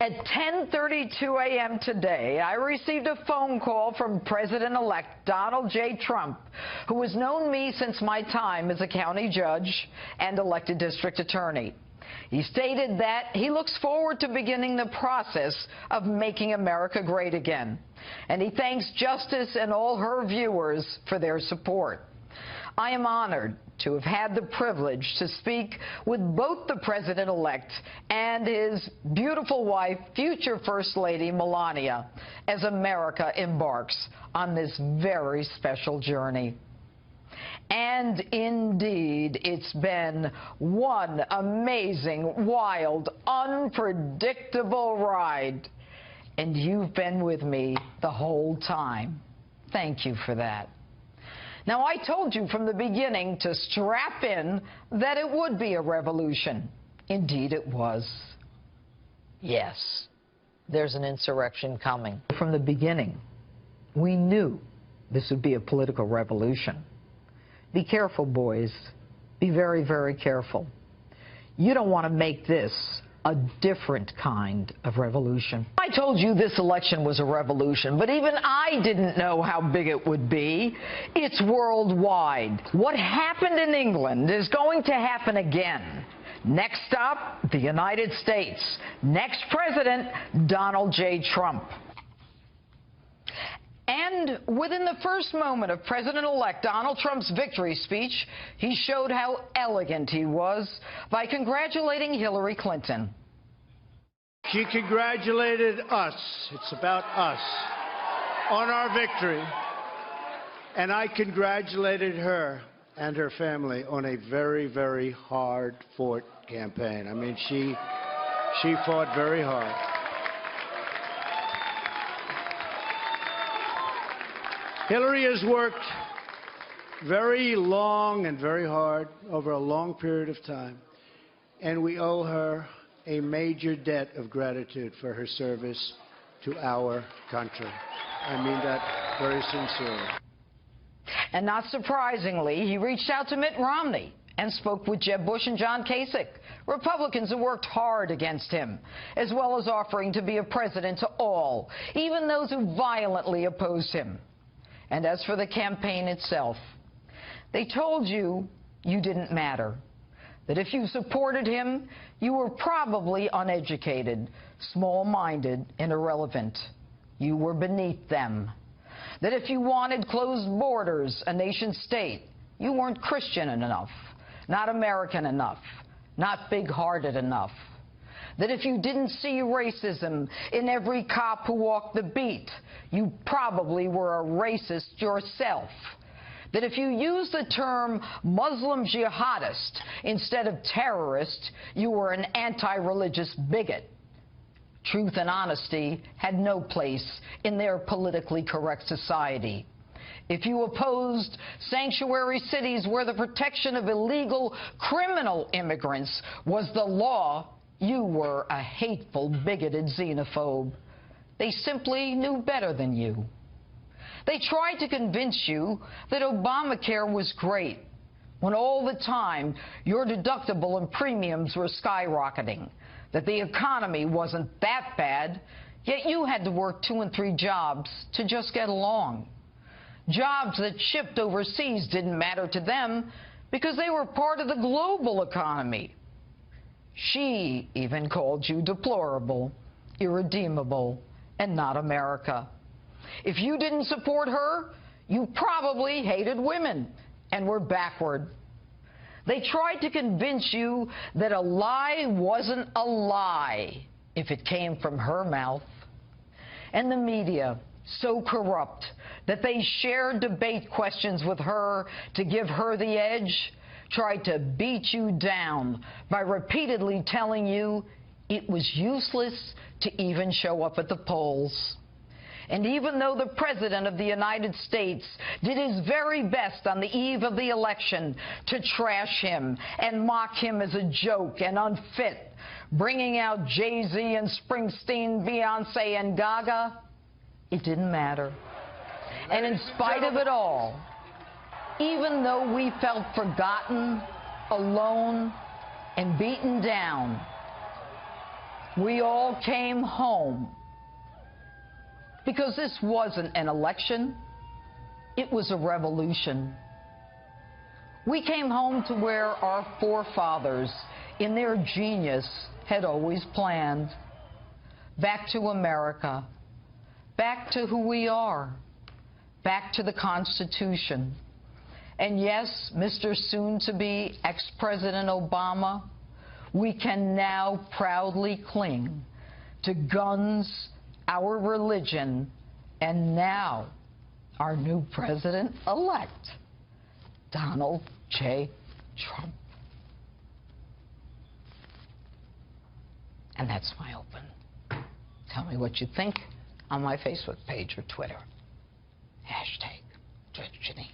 At 10:32 a.m. today, I received a phone call from President-elect Donald J. Trump, who has known me since my time as a county judge and elected district attorney. He stated that he looks forward to beginning the process of making America great again, and he thanks Justice and all her viewers for their support. I am honored to have had the privilege to speak with both the President-elect and his beautiful wife, future First Lady Melania, as America embarks on this very special journey. And indeed, it's been one amazing, wild, unpredictable ride. And you've been with me the whole time. Thank you for that. Now, I told you from the beginning to strap in that it would be a revolution. Indeed, it was. Yes, there's an insurrection coming. From the beginning, we knew this would be a political revolution. Be careful, boys. Be very, very careful. You don't want to make this a different kind of revolution. I told you this election was a revolution, but even I didn't know how big it would be. It's worldwide. What happened in England is going to happen again. Next stop, the United States. Next president, Donald J. Trump. And within the first moment of President-elect Donald Trump's victory speech, he showed how elegant he was by congratulating Hillary Clinton. She congratulated us, it's about us, on our victory. And I congratulated her and her family on a very, very hard-fought campaign. I mean, she fought very hard. Hillary has worked very long and very hard over a long period of time, and we owe her a major debt of gratitude for her service to our country. I mean that very sincerely. And not surprisingly, he reached out to Mitt Romney and spoke with Jeb Bush and John Kasich, Republicans who worked hard against him, as well as offering to be a president to all, even those who violently opposed him. And as for the campaign itself, they told you you didn't matter, that if you supported him, you were probably uneducated, small-minded, and irrelevant. You were beneath them. That if you wanted closed borders, a nation-state, you weren't Christian enough, not American enough, not big-hearted enough. That if you didn't see racism in every cop who walked the beat, you probably were a racist yourself. That if you used the term Muslim jihadist instead of terrorist, you were an anti-religious bigot. Truth and honesty had no place in their politically correct society. If you opposed sanctuary cities where the protection of illegal criminal immigrants was the law, you were a hateful, bigoted xenophobe. They simply knew better than you. They tried to convince you that Obamacare was great, when all the time your deductible and premiums were skyrocketing, that the economy wasn't that bad, yet you had to work 2 and 3 jobs to just get along. Jobs that shipped overseas didn't matter to them because they were part of the global economy. She even called you deplorable, irredeemable, and not America. If you didn't support her, you probably hated women and were backward. They tried to convince you that a lie wasn't a lie if it came from her mouth. And the media, so corrupt that they shared debate questions with her to give her the edge, tried to beat you down by repeatedly telling you it was useless to even show up at the polls. And even though the President of the United States did his very best on the eve of the election to trash him and mock him as a joke and unfit, bringing out Jay-Z and Springsteen, Beyonce and Gaga, it didn't matter. And in spite of it all, even though we felt forgotten, alone, and beaten down, We all came home because this wasn't an election. It was a revolution. We came home to where our forefathers, in their genius, had always planned. Back to America. Back to who we are. Back to the Constitution. And yes, Mr. Soon-to-be ex-President Obama, we can now proudly cling to guns, our religion, and now our new president-elect, Donald J. Trump. And that's my open. Tell me what you think on my Facebook page or Twitter. #Judge Jeanine.